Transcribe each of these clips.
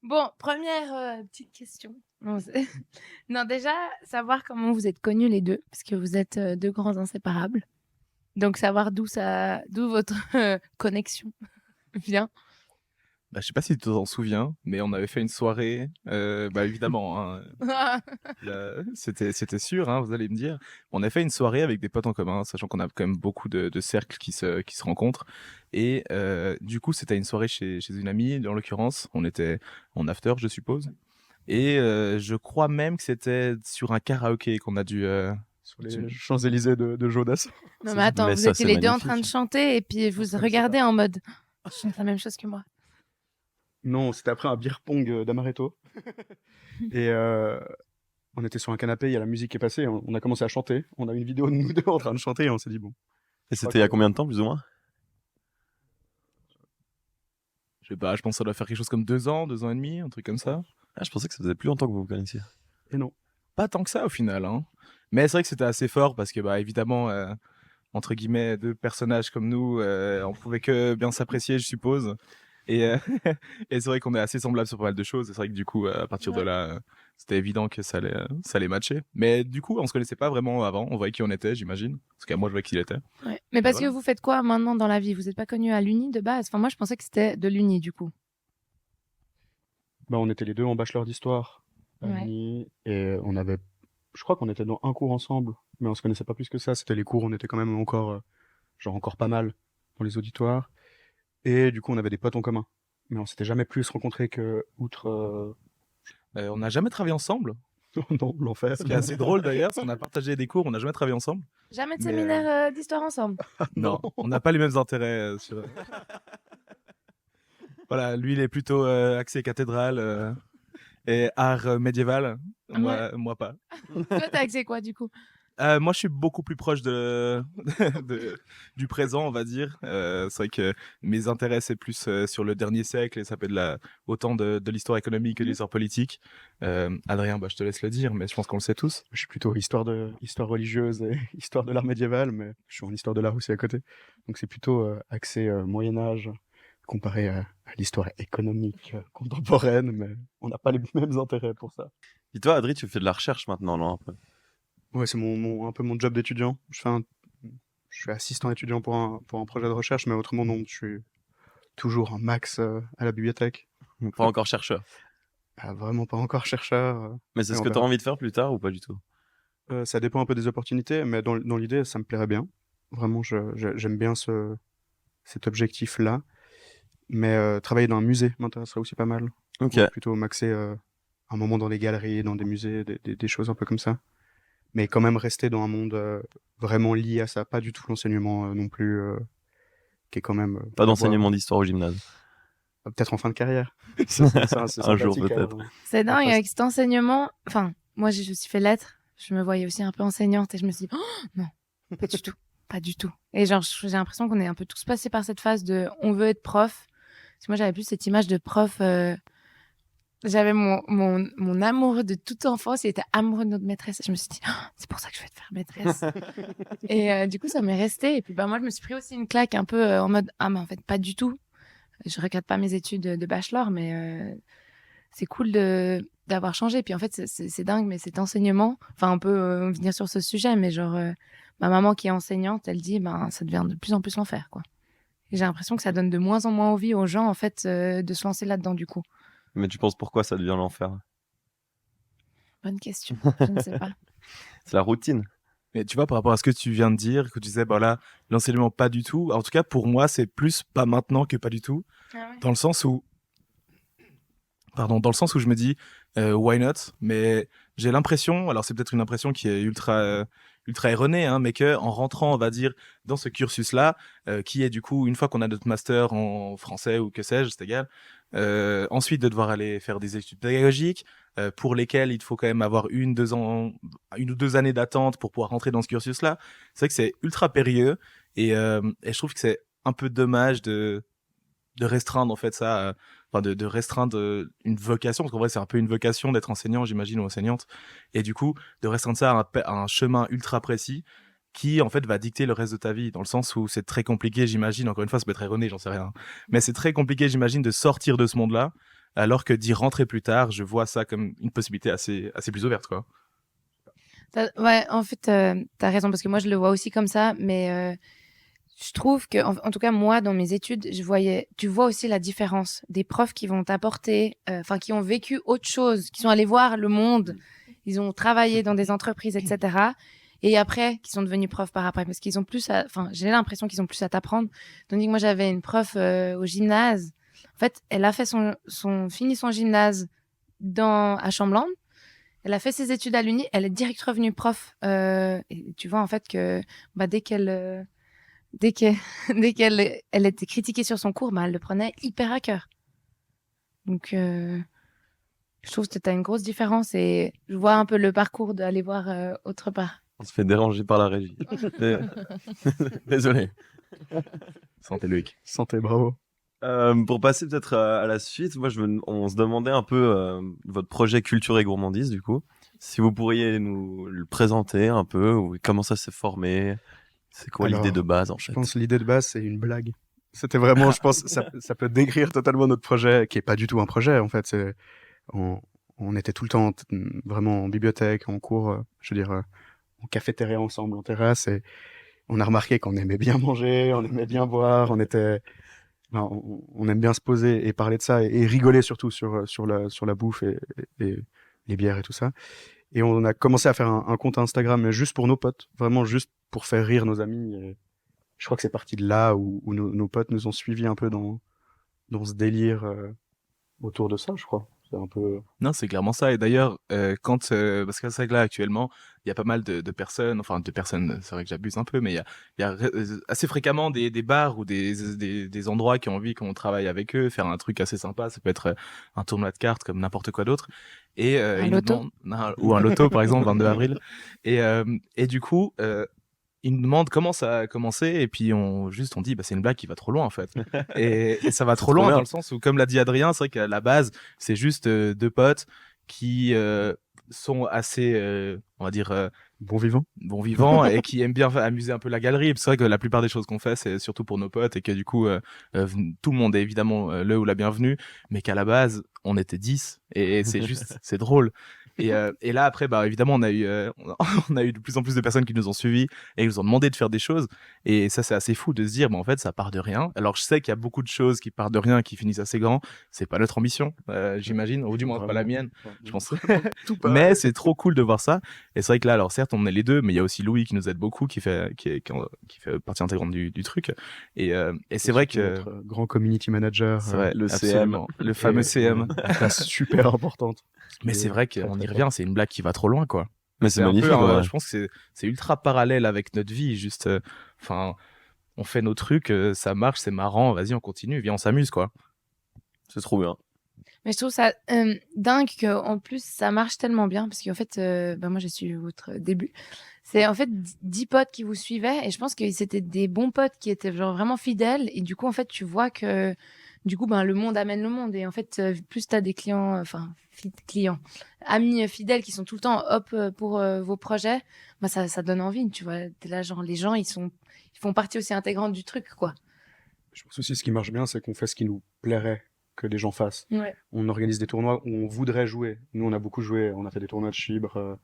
Bon, première petite question. Non, non, déjà, savoir comment vous êtes connus les deux, parce que vous êtes deux grands inséparables. Donc, savoir d'où votre connexion vient. Bah, je sais pas si tu t'en souviens, mais on avait fait une soirée, bah évidemment, hein, c'était sûr, hein, vous allez me dire. On a fait une soirée avec des potes en commun, sachant qu'on a quand même beaucoup de cercles qui se rencontrent. Et du coup, c'était une soirée chez une amie, en l'occurrence. On était en after, je suppose. Et je crois même que c'était sur un karaoké qu'on a dû... Sur les Champs-Élysées de Jodas. Non, mais attends, Mais vous ça, étiez c'est les deux en train de magnifique. chanter et puis vous On se connaissait regardez en mode je chante la même chose que moi. Non, c'était après un beer pong d'Amaretto. Et on était sur un canapé, il y a la musique qui est passée, on a commencé à chanter. On a une vidéo de nous deux en train de chanter et on s'est dit bon. Et c'était il y a combien de temps, plus ou moins? Je sais pas, je pense que ça doit faire quelque chose comme 2 ans et demi, un truc comme ça. Ah, je pensais que ça faisait plus longtemps que vous vous connaissiez. Et non. Pas tant que ça au final, hein. Mais c'est vrai que c'était assez fort parce que, bah, évidemment, entre guillemets, deux personnages comme nous, on pouvait que bien s'apprécier, je suppose. Et, et c'est vrai qu'on est assez semblables sur pas mal de choses. Et c'est vrai que du coup, à partir de Ouais. là, c'était évident que ça allait matcher. Mais du coup, on se connaissait pas vraiment avant. On voyait qui on était, j'imagine. Parce que moi, je voyais qui il était. Ouais. Mais parce voilà. que vous faites quoi maintenant dans la vie? Vous n'êtes pas connus à l'Uni de base? Enfin, moi, je pensais que c'était de l'Uni du coup. Bah, on était les deux en bachelor d'histoire à Ouais. l'Uni et on avait, je crois qu'on était dans un cours ensemble, mais on se connaissait pas plus que ça. C'était les cours, on était quand même encore, genre encore pas mal dans les auditoires. Et du coup, on avait des potes en commun. Mais on s'était jamais plus rencontrés que outre. On n'a jamais travaillé ensemble. Non, l'enfer. Ce qui est assez drôle d'ailleurs, parce qu'on a partagé des cours, on n'a jamais travaillé ensemble. Jamais de Mais, séminaire d'histoire ensemble. Non, on n'a pas les mêmes intérêts sur. Voilà, lui, il est plutôt axé cathédrale et art médiéval. Moi pas. Toi, t'as accès quoi du coup? Moi, je suis beaucoup plus proche du présent, on va dire. C'est vrai que mes intérêts, c'est plus sur le dernier siècle et ça peut être autant de l'histoire économique que de l'histoire politique. Adrien, bah, je te laisse le dire, mais je pense qu'on le sait tous. Je suis plutôt histoire religieuse et histoire de l'art médiéval, mais je suis en histoire de l'art aussi à côté. Donc c'est plutôt axé Moyen Âge comparé à l'histoire économique contemporaine, mais on n'a pas les mêmes intérêts pour ça. Et toi, Adri, tu fais de la recherche maintenant, non, un peu? Ouais, c'est un peu mon job d'étudiant. Je suis assistant étudiant pour un projet de recherche, mais autrement non, je suis toujours un max à la bibliothèque. Pas encore chercheur. Ah, vraiment pas encore chercheur. Mais c'est mais ce on que tu as verra. envie de faire plus tard ou pas du tout? Ça dépend un peu des opportunités, mais dans l'idée, ça me plairait bien. Vraiment, j'aime bien cet objectif-là. Mais travailler dans un musée m'intéresserait aussi pas mal. Ok. Ouais, plutôt m'axer un moment dans les galeries, dans des musées, des choses un peu comme ça. Mais quand même rester dans un monde vraiment lié à ça. Pas du tout l'enseignement non plus, qui est quand même... Pas d'enseignement d'histoire au gymnase. Peut-être en fin de carrière. C'est Un jour, sympathique, peut-être. C'est dingue Après, avec cet enseignement. Enfin, moi, je suis fait lettres. Je me voyais aussi un peu enseignante et je me suis dit, oh, non, pas du tout, pas du tout. Et genre, j'ai l'impression qu'on est un peu tous passés par cette phase de on veut être prof. Parce que moi, j'avais plus cette image de prof. J'avais mon amoureux de toute enfance, il était amoureux de notre maîtresse. Et je me suis dit, oh, c'est pour ça que je vais te faire maîtresse. Et du coup, ça m'est resté. Et puis, bah, moi, je me suis pris aussi une claque un peu en mode, ah, mais en fait, pas du tout. Je regrette pas mes études de bachelor, mais c'est cool d'avoir changé. Puis en fait, c'est dingue, mais cet enseignement, enfin, on peut venir sur ce sujet, mais genre, ma maman qui est enseignante, elle dit, ben, ça devient de plus en plus l'enfer, quoi. Et j'ai l'impression que ça donne de moins en moins envie aux gens, en fait, de se lancer là-dedans, du coup. Mais tu penses pourquoi ça devient l'enfer? Bonne question. Je ne sais pas. C'est la routine. Mais tu vois, par rapport à ce que tu viens de dire, que tu disais, bah là, l'enseignement pas du tout. En tout cas, pour moi, c'est plus pas maintenant que pas du tout. Ah ouais. Dans le sens où, je me dis, why not? Mais j'ai l'impression, alors c'est peut-être une impression qui est ultra erronée, hein, mais que en rentrant, on va dire, dans ce cursus-là, qui est du coup, une fois qu'on a notre master en français ou que sais-je, c'est égal, ensuite de devoir aller faire des études pédagogiques, pour lesquelles il faut quand même avoir 1 ou 2 années d'attente pour pouvoir rentrer dans ce cursus-là. C'est vrai que c'est ultra périlleux et je trouve que c'est un peu dommage de restreindre en fait ça, enfin de restreindre une vocation, parce qu'en vrai c'est un peu une vocation d'être enseignant, j'imagine, ou enseignante, et du coup de restreindre ça à un chemin ultra précis qui en fait va dicter le reste de ta vie, dans le sens où c'est très compliqué, j'imagine, encore une fois ça peut être erroné, j'en sais rien, mais c'est très compliqué, j'imagine, de sortir de ce monde-là alors que d'y rentrer plus tard, je vois ça comme une possibilité assez plus ouverte, quoi. Ouais, en fait, t'as raison, parce que moi, je le vois aussi comme ça, mais je trouve que, en tout cas, moi, dans mes études, tu vois aussi la différence des profs qui vont t'apporter, enfin, qui ont vécu autre chose, qui sont allés voir le monde, ils ont travaillé dans des entreprises, etc. Et après, qui sont devenus profs par après, parce qu'ils ont plus enfin, j'ai l'impression qu'ils ont plus à t'apprendre. Tandis que moi, j'avais une prof au gymnase. En fait, elle a fait fini son gymnase à Chamblande. Elle a fait ses études à l'Uni. Elle est direct revenue prof. Et tu vois, en fait, que bah, dès qu'elle elle était critiquée sur son cours, bah, elle le prenait hyper à cœur. Donc, je trouve que tu as une grosse différence et je vois un peu le parcours d'aller voir autre part. On se fait déranger par la régie. Désolé. Santé Loïc. Santé, bravo. Pour passer peut-être à la suite, on se demandait un peu votre projet Culture et Gourmandise, du coup. Si vous pourriez nous le présenter un peu, ou comment ça s'est formé, c'est quoi l'idée de base en fait? Je pense que l'idée de base, c'est une blague. C'était vraiment, je pense, ça peut décrire totalement notre projet, qui est pas du tout un projet, en fait. On était tout le temps vraiment en bibliothèque, en cours, je veux dire, en cafétéria ensemble, en terrasse, et on a remarqué qu'on aimait bien manger, on aimait bien boire, on aime bien se poser et parler de ça et rigoler surtout sur la bouffe et les bières et tout ça. Et on a commencé à faire un compte Instagram, mais juste pour nos potes, vraiment juste pour faire rire nos amis. Et je crois que c'est parti de là où nos potes nous ont suivis un peu dans ce délire autour de ça, je crois. C'est un peu... Non, c'est clairement ça. Et d'ailleurs, parce que c'est vrai que là, actuellement, il y a pas mal de personnes, enfin, c'est vrai que j'abuse un peu, mais il y a assez fréquemment des bars ou des endroits qui ont envie qu'on travaille avec eux, faire un truc assez sympa. Ça peut être un tournoi de cartes comme n'importe quoi d'autre. Et, Un ils nous loto. demandent, ou un loto, par exemple, 22 avril. Et du coup, ils nous demandent comment ça a commencé et puis on dit bah c'est une blague qui va trop loin en fait et ça va trop trop loin bien. dans le sens où comme l'a dit Adrien, c'est vrai qu'à la base c'est juste deux potes qui sont assez on va dire Bon vivant. bon vivants et qui aiment bien amuser un peu la galerie. C'est vrai que la plupart des choses qu'on fait c'est surtout pour nos potes et que du coup tout le monde est évidemment le ou la bienvenue, mais qu'à la base on était 10 et c'est juste c'est drôle. Et là après bah évidemment on a eu on a eu de plus en plus de personnes qui nous ont suivis et qui nous ont demandé de faire des choses et ça c'est assez fou de se dire bah en fait ça part de rien. Alors je sais qu'il y a beaucoup de choses qui partent de rien qui finissent assez grand, c'est pas notre ambition j'imagine, ou du moins pas la mienne je pense. Mais c'est trop cool de voir ça et c'est vrai que là alors certes on est les deux mais il y a aussi Louis qui nous aide beaucoup qui fait partie intégrante du truc et c'est vrai que Notre grand community manager, c'est vrai, le absolument. Le fameux CM. une place super importante. Mais c'est vrai qu'on y revient, c'est une blague qui va trop loin, quoi. Mais c'est un magnifique. peu, Ouais. je pense que c'est ultra parallèle avec notre vie. Juste, enfin, on fait nos trucs, ça marche, c'est marrant. Vas-y, on continue, viens, on s'amuse, quoi. C'est trop bien. Mais je trouve ça dingue qu'en plus, ça marche tellement bien. Parce qu'en fait, bah, moi, j'ai suivi votre début. C'est en fait 10 potes qui vous suivaient. Et je pense que c'était des bons potes qui étaient genre vraiment fidèles. Et du coup, en fait, tu vois que du coup, ben, le monde amène le monde. Et en fait, plus tu as des clients, amis fidèles qui sont tout le temps hop pour vos projets, bah, ça donne envie. Tu vois, t'es là, genre, les gens, ils font partie aussi intégrante du truc, quoi. Je pense aussi ce qui marche bien, c'est qu'on fait ce qui nous plairait que les gens fassent. Ouais. On organise des tournois où on voudrait jouer. Nous, on a beaucoup joué. On a fait des tournois de chibre,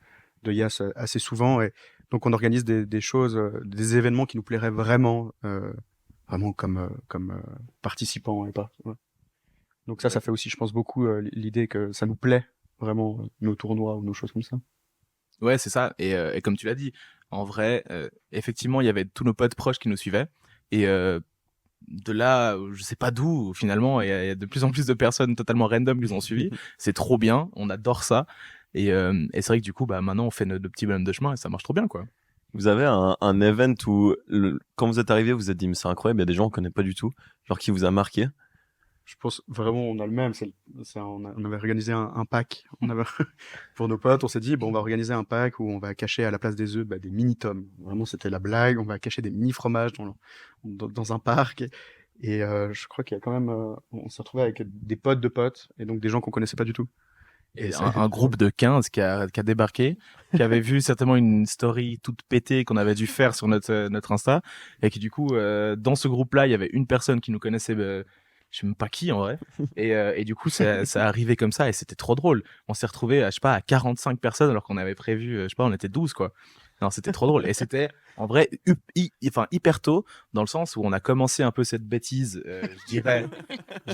de Yas assez souvent. Et donc, on organise des choses, des événements qui nous plairaient vraiment, vraiment comme participants et pas. Ouais. Donc ça fait aussi, je pense, beaucoup l'idée que ça nous plaît vraiment nos tournois ou nos choses comme ça. Ouais, c'est ça. Et comme tu l'as dit, en vrai, effectivement, il y avait tous nos potes proches qui nous suivaient. Et de là, je sais pas d'où, finalement, il y a de plus en plus de personnes totalement random qui nous ont suivis. C'est trop bien, on adore ça. Et c'est vrai que du coup, bah, maintenant, on fait nos petits bonhommes de chemin et ça marche trop bien, quoi. Vous avez un event où, quand vous êtes arrivé, vous vous êtes dit, mais c'est incroyable, il y a des gens qu'on connaît pas du tout, genre qui vous a marqué. Je pense vraiment on a le même. On avait organisé un pack. Pour nos potes, on s'est dit bon, on va organiser un pack où on va cacher à la place des œufs des mini tomes. Vraiment, c'était la blague. On va cacher des mini fromages dans un parc. Et je crois qu'il y a quand même, on s'est retrouvé avec des potes de potes et donc des gens qu'on connaissait pas du tout. Et un groupe de 15 qui a débarqué, qui avait vu certainement une story toute pétée qu'on avait dû faire sur notre Insta, et qui du coup, dans ce groupe-là, il y avait une personne qui nous connaissait je sais même pas qui en vrai. Et du coup, ça arrivait comme ça et c'était trop drôle. On s'est retrouvés, je sais pas, à 45 personnes alors qu'on avait prévu, je sais pas, on était 12 quoi. Non, c'était trop drôle. Et c'était en vrai enfin, hyper tôt, dans le sens où on a commencé un peu cette bêtise, je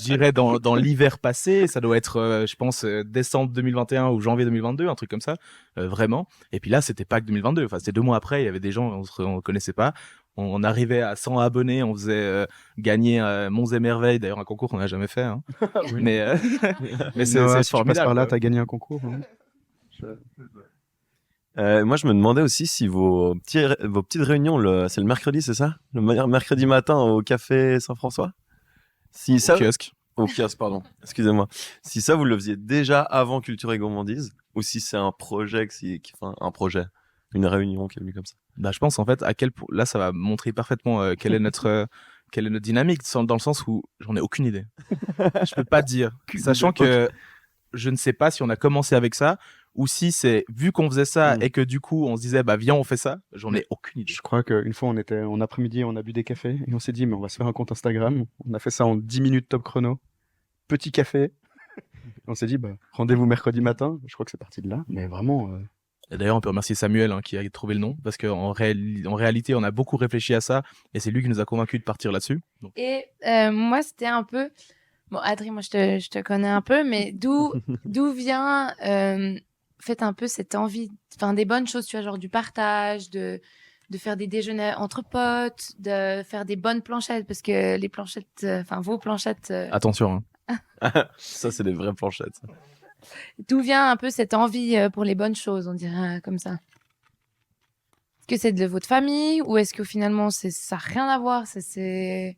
dirais dans l'hiver passé. Ça doit être, je pense, décembre 2021 ou janvier 2022, un truc comme ça, vraiment. Et puis là, c'était Pâques 2022. Enfin, c'était 2 mois après, il y avait des gens, on connaissait pas. On arrivait à 100 abonnés, on faisait gagner Monts et Merveilles, d'ailleurs un concours qu'on n'a jamais fait. Hein. Oui. Mais, mais Noah, c'est si tu passes formidable. par là, quoi. t'as gagné un concours. Hein. Moi, je me demandais aussi si vos petites réunions, c'est le mercredi, c'est ça? Mercredi matin au café Saint-François? Si Au ça, kiosque. au kiosque, pardon. Excusez-moi. Si ça, vous le faisiez déjà avant Culture et Gourmandise, ou si c'est un projet enfin, un projet, une réunion qui est venue comme ça. Bah, je pense en fait là, ça va montrer parfaitement quelle est notre dynamique, dans le sens où j'en ai aucune idée. Je peux pas te dire, sachant que je ne sais pas si on a commencé avec ça ou si c'est vu qu'on faisait ça et que du coup on se disait bah viens on fait ça. J'en ai aucune idée. Je crois qu'une fois, on était en après-midi, on a bu des cafés et on s'est dit, mais on va se faire un compte Instagram. On a fait ça en 10 minutes top chrono. Petit café. On s'est dit, bah, rendez-vous mercredi matin. Je crois que c'est parti de là. Mais vraiment, Et d'ailleurs, on peut remercier Samuel qui a trouvé le nom parce qu'en réalité, on a beaucoup réfléchi à ça et c'est lui qui nous a convaincus de partir là-dessus. Donc. Et moi, c'était un peu. Bon, Adrien, moi, je te connais un peu, mais d'où vient fait un peu cette envie, enfin, des bonnes choses, tu vois, genre du partage, de faire des déjeuners entre potes, de faire des bonnes planchettes, parce que les planchettes, enfin, vos planchettes. Attention. Hein. Ça, c'est des vraies planchettes. D'où vient un peu cette envie pour les bonnes choses, on dirait comme ça? Est-ce que c'est de votre famille ou est-ce que finalement ça n'a rien à voir, c'est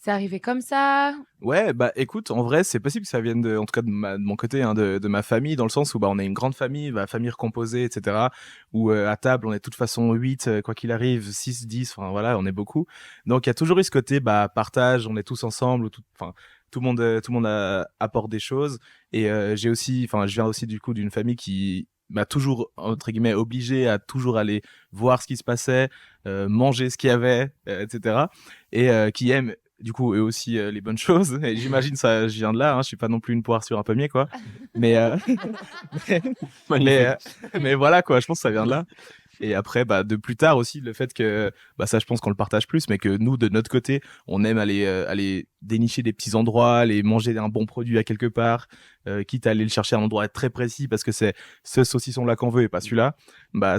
arrivé comme ça? Ouais, bah écoute, en vrai, c'est possible que ça vienne en tout cas de mon côté, hein, de ma famille, dans le sens où bah on est une grande famille, famille recomposée, etc. Où à table, on est de toute façon 8, quoi qu'il arrive, 6, 10, enfin voilà, on est beaucoup. Donc il y a toujours eu ce côté partage, on est tous ensemble, enfin tout le monde apporte des choses. Et je viens aussi du coup d'une famille qui m'a toujours entre guillemets obligé à toujours aller voir ce qui se passait, manger ce qu'il y avait, etc. Et qui aime du coup eux aussi les bonnes choses. Et j'imagine ça, je viens de là. Hein, je suis pas non plus une poire sur un pommier quoi. Mais mais voilà quoi. Je pense que ça vient de là. Et après, de plus tard aussi, le fait que, ça, je pense qu'on le partage plus, mais que nous, de notre côté, on aime aller dénicher des petits endroits, aller manger un bon produit à quelque part, quitte à aller le chercher à un endroit très précis parce que c'est ce saucisson-là qu'on veut et pas celui-là.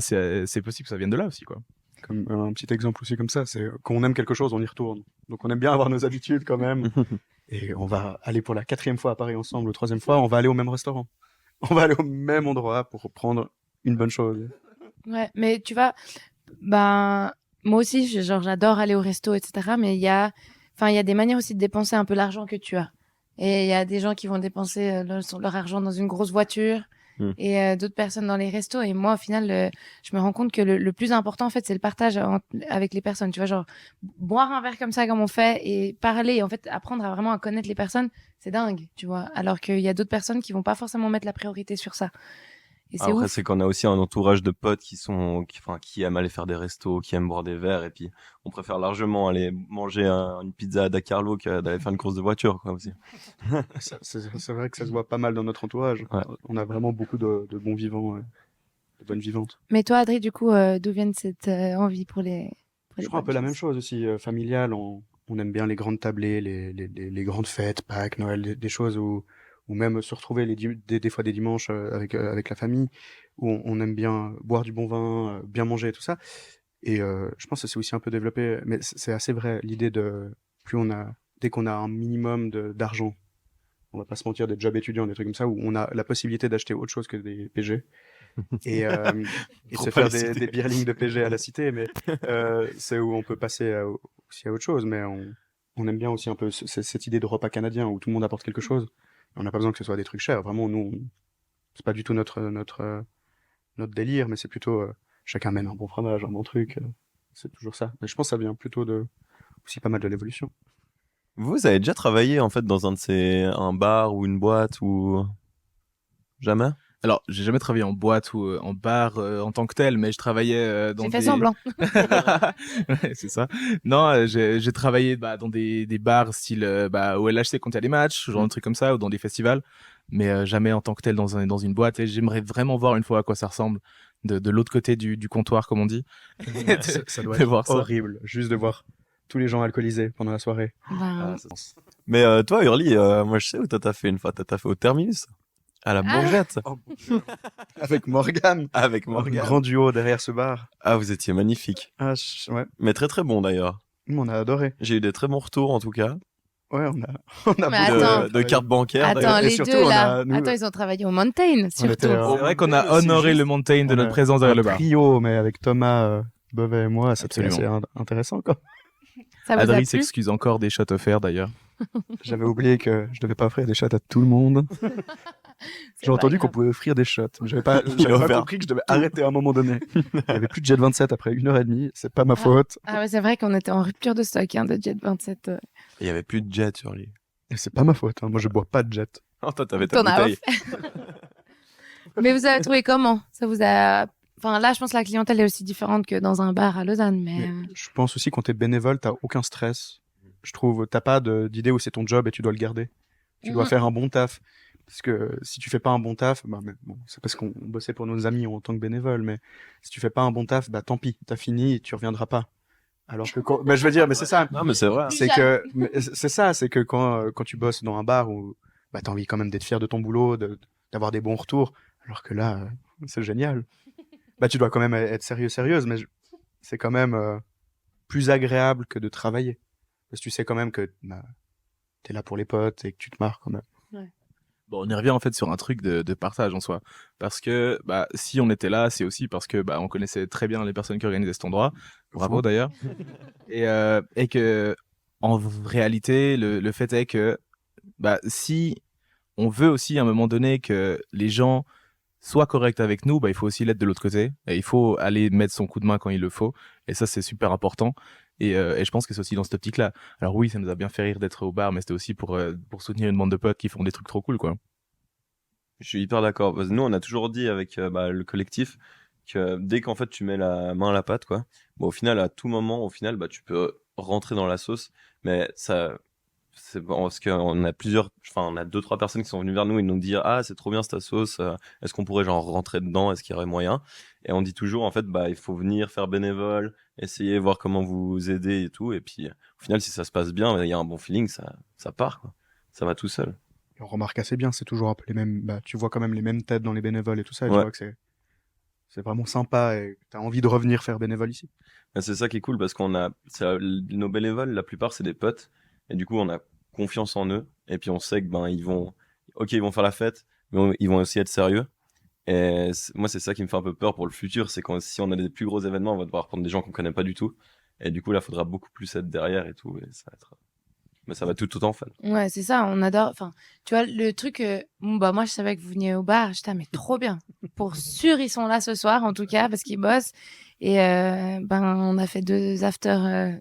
C'est possible que ça vienne de là aussi, quoi. comme un petit exemple aussi comme ça, c'est quand on aime quelque chose, on y retourne. Donc on aime bien avoir nos habitudes quand même. Et on va aller pour la 4e fois à Paris ensemble, ou 3e fois, on va aller au même restaurant. On va aller au même endroit pour prendre une bonne chose. Ouais, mais tu vois, moi aussi, j'adore aller au resto, etc. Mais il y a des manières aussi de dépenser un peu l'argent que tu as. Et il y a des gens qui vont dépenser leur argent dans une grosse voiture et d'autres personnes dans les restos. Et moi, au final, je me rends compte que le plus important, en fait, c'est le partage avec les personnes. Tu vois, genre, boire un verre comme ça, comme on fait, et parler, en fait, apprendre vraiment à connaître les personnes, c'est dingue, tu vois. Alors qu'il y a d'autres personnes qui vont pas forcément mettre la priorité sur ça. Et c'est Après, ouf. c'est qu'on a aussi un entourage de potes qui aiment aller faire des restos, qui aiment boire des verres, et puis on préfère largement aller manger une pizza à Dakarlo que d'aller faire une course de voiture, quoi, aussi. C'est vrai que ça se voit pas mal dans notre entourage. Ouais. On a vraiment beaucoup de bons vivants, de bonnes vivantes. Mais toi, Adri, du coup, d'où vient cette envie pour les Je crois un peu la même chose aussi, familiale. On aime bien les grandes tablées, les grandes fêtes, Pâques, Noël, des choses où même se retrouver des fois des dimanches avec la famille, où on aime bien boire du bon vin, bien manger et tout ça. Et je pense que c'est aussi un peu développé, mais c'est assez vrai, l'idée dès qu'on a un minimum d'argent, on va pas se mentir, des jobs étudiants, des trucs comme ça, où on a la possibilité d'acheter autre chose que des PG. Et Trop se pas faire les citer. des beerlings de PG à la cité, mais c'est où on peut passer aussi à autre chose. Mais on aime bien aussi un peu cette idée de repas canadien où tout le monde apporte quelque chose. On n'a pas besoin que ce soit des trucs chers. Vraiment, nous, c'est pas du tout notre délire, mais c'est plutôt chacun mène un bon fromage, un bon truc. C'est toujours ça. Mais je pense que ça vient plutôt aussi pas mal de l'évolution. Vous avez déjà travaillé, en fait, dans un bar ou une boîte ou jamais? Alors, j'ai jamais travaillé en boîte ou en bar en tant que tel, mais je travaillais dans J'ai des... fait semblant. Ouais, c'est ça. Non, j'ai travaillé dans des bars style au LHC quand il y a des matchs, genre un truc comme ça, ou dans des festivals, mais jamais en tant que tel dans une boîte. Et j'aimerais vraiment voir une fois à quoi ça ressemble de l'autre côté du comptoir, comme on dit. Ça doit de être voir ça. horrible, juste de voir tous les gens alcoolisés pendant la soirée. Ben, Mais toi, Hurly, moi je sais où t'as fait une fois. T'as fait au Terminus, à la Bourgette, Avec Morgane, avec un Morgane. grand duo derrière ce bar. Ah, vous étiez magnifique. Ah, ouais, Mais très très bon d'ailleurs. nous, on a adoré. J'ai eu des très bons retours en tout cas. Ouais, on a Mais beaucoup attends. De cartes bancaires. attends, d'ailleurs. et les surtout, deux on là. a- nous- Attends, ils ont travaillé au Mountain, surtout. était, C'est vrai qu'on a c'est honoré juste- le Mountain de on notre a présence derrière un le bar. trio, mais avec Thomas, Beauvais et moi, c'était Absolument. assez intéressant, quoi. Ça vous a Adri plu? s'excuse encore des shots offerts d'ailleurs. J'avais oublié que je devais pas offrir des shots à tout le monde. C'est J'ai entendu pas qu'on grave. pouvait offrir des shots. Mais j'avais pas offert compris que je devais arrêter à un moment donné. Il y avait plus de Jet 27 après 1h30. C'est pas ma faute. Ah ouais, c'est vrai qu'on était en rupture de stock de Jet 27. Il y avait plus de jet sur lui. Et c'est pas ma faute. Hein. Moi, je bois pas de Jet. Oh, toi, t'avais ta T'en as bouteille. Mais vous avez trouvé comment? Ça vous a... Enfin, là, je pense que la clientèle est aussi différente que dans un bar à Lausanne, mais... Mais je pense aussi quand t'es bénévole, t'as aucun stress. Je trouve, t'as pas d'idée où c'est ton job et tu dois le garder. Tu dois Mhm. faire un bon taf. Parce que si tu fais pas un bon taf, bah, mais bon, c'est parce qu'on bossait pour nos amis en tant que bénévole, mais si tu fais pas un bon taf, bah tant pis, t'as fini et tu reviendras pas. Alors que bah, je veux dire, mais c'est ça. Non, mais c'est vrai. C'est que, mais c'est ça, c'est que quand tu bosses dans un bar où, bah t'as envie quand même d'être fier de ton boulot, d'avoir des bons retours, alors que là, c'est génial. Bah tu dois quand même être sérieuse, mais c'est quand même plus agréable que de travailler. Parce que tu sais quand même que bah, t'es là pour les potes et que tu te marres quand même. Bon, on y revient en fait sur un truc de partage en soi. Parce que si on était là, c'est aussi parce que on connaissait très bien les personnes qui organisaient cet endroit. Bravo Vous. d'ailleurs. Et que en réalité, le fait est que si on veut aussi à un moment donné que les gens soient corrects avec nous, il faut aussi l'être de l'autre côté. Et il faut aller mettre son coup de main quand il le faut. Et ça, c'est super important. Et je pense que c'est aussi dans cette optique-là. Alors oui, ça nous a bien fait rire d'être au bar, mais c'était aussi pour soutenir une bande de potes qui font des trucs trop cool, quoi. Je suis hyper d'accord. Parce que nous, on a toujours dit avec le collectif que dès qu'en fait tu mets la main à la pâte, quoi, au final, à tout moment, tu peux rentrer dans la sauce. Mais ça, c'est bon, parce qu'on a on a 2-3 personnes qui sont venues vers nous et nous dire ah c'est trop bien cette sauce, est-ce qu'on pourrait genre rentrer dedans, est-ce qu'il y aurait moyen? Et on dit toujours en fait il faut venir faire bénévole, essayer voir comment vous aider et tout, et puis au final si ça se passe bien, il y a un bon feeling, ça part quoi, ça va tout seul. Et on remarque assez bien, c'est toujours un peu les mêmes, bah tu vois quand même les mêmes têtes dans les bénévoles et tout ça, et tu Ouais. vois que c'est vraiment sympa et t'as envie de revenir faire bénévole ici. Et c'est ça qui est cool parce nos bénévoles, la plupart c'est des potes, et du coup on a confiance en eux, et puis on sait que ils vont faire la fête, mais ils vont aussi être sérieux. Et moi, c'est ça qui me fait un peu peur pour le futur, c'est quand si on a des plus gros événements, on va devoir prendre des gens qu'on connaît pas du tout. Et du coup, là, il faudra beaucoup plus être derrière et tout. Et ça va être... Mais ça va tout autant faire. Ouais, c'est ça, on adore. Enfin, tu vois, le truc, moi, je savais que vous veniez au bar. J'étais, mais trop bien. Pour sûr, ils sont là ce soir, en tout cas, parce qu'ils bossent. Et on a fait 2 afters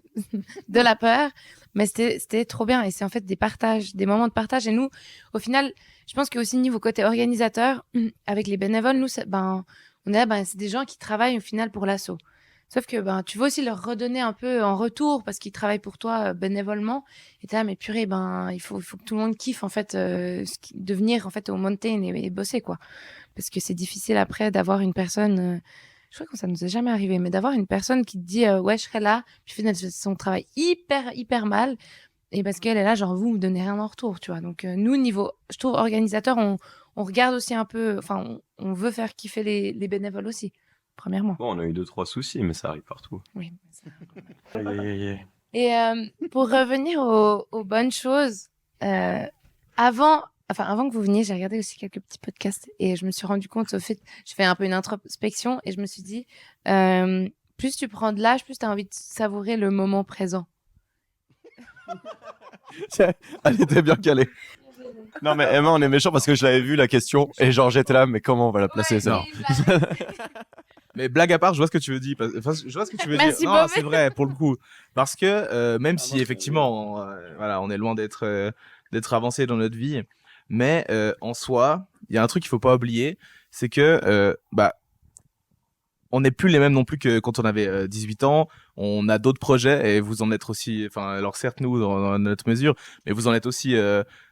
de la peur. Mais c'était trop bien. Et c'est en fait des partages, des moments de partage. Et nous, au final, je pense que aussi niveau côté organisateur, avec les bénévoles, nous, on est là, c'est des gens qui travaillent au final pour l'asso. Sauf que tu veux aussi leur redonner un peu en retour parce qu'ils travaillent pour toi bénévolement. Et t'es là, mais purée, il faut que tout le monde kiffe en fait de venir en fait au Mountain et bosser quoi. Parce que c'est difficile après d'avoir une personne. Je crois que ça nous est jamais arrivé, mais d'avoir une personne qui te dit ouais je serai là, puis fait son travail hyper mal. Et parce qu'elle est là, genre vous me donnez rien en retour, tu vois. Donc nous niveau, je trouve organisateur, on regarde aussi un peu. Enfin, on veut faire kiffer les bénévoles aussi. Premièrement. Bon, on a eu 2-3 soucis, mais ça arrive partout. Oui. Aïe, aïe, aïe, aïe. Et pour revenir aux bonnes choses, avant que vous veniez, j'ai regardé aussi quelques petits podcasts et je me suis rendu compte, au fait, je fais un peu une introspection et je me suis dit, plus tu prends de l'âge, plus tu as envie de savourer le moment présent. Elle était bien calée. Non, mais Emma, on est méchant parce que je l'avais vu la question et genre j'étais là, mais comment on va la placer ça? Mais blague à part, je vois ce que tu veux dire. Enfin, je vois ce que tu veux Merci, dire. Non, Bobby. c'est vrai pour le coup, parce que même si effectivement, on est loin d'être avancé dans notre vie, mais en soi, il y a un truc qu'il faut pas oublier, c'est que on n'est plus les mêmes non plus que quand on avait 18 ans. On a d'autres projets et vous en êtes aussi. Enfin, alors certes nous dans notre mesure, mais vous en êtes aussi